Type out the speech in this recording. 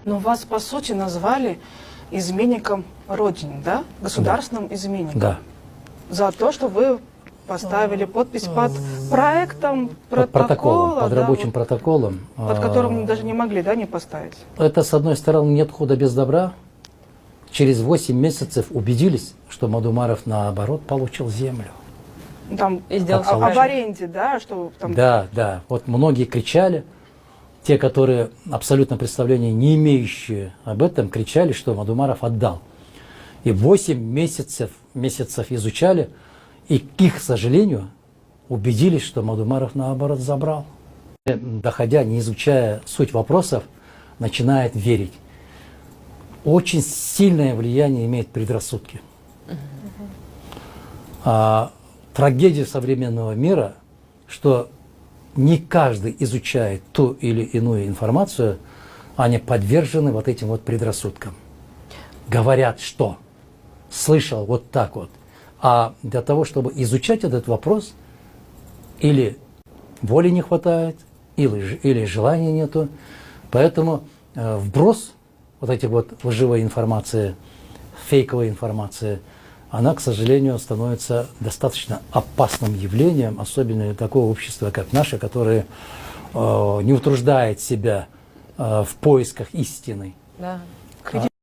Но вас, по сути, назвали изменником Родины, да? Государственным изменником. Да. За то, что вы поставили подпись под проектом Под протоколом, под да, рабочим вот, протоколом. под которым даже не могли, да, не поставить. Это, с одной стороны, нет худа без добра. Через 8 месяцев убедились, что Мадумаров, наоборот, получил землю. Там И сделал об аренде, да, что там... Да, да. Вот многие кричали, те, которые абсолютно представления не имеющие об этом, кричали, что Мадумаров отдал. И 8 месяцев изучали, и, к их сожалению, убедились, что Мадумаров, наоборот, забрал. Доходя, не изучая суть вопросов, начинает верить. Очень сильное влияние имеет предрассудки. Трагедия современного мира, что не каждый изучает ту или иную информацию, они подвержены вот этим вот предрассудкам. Говорят, что слышал вот так вот. А для того, чтобы изучать этот вопрос, или воли не хватает, или желания нету. Поэтому вброс вот этих вот лживой информации, фейковой информации, она, к сожалению, становится достаточно опасным явлением, особенно для такого общества, как наше, которое не утруждает себя в поисках истины. Да.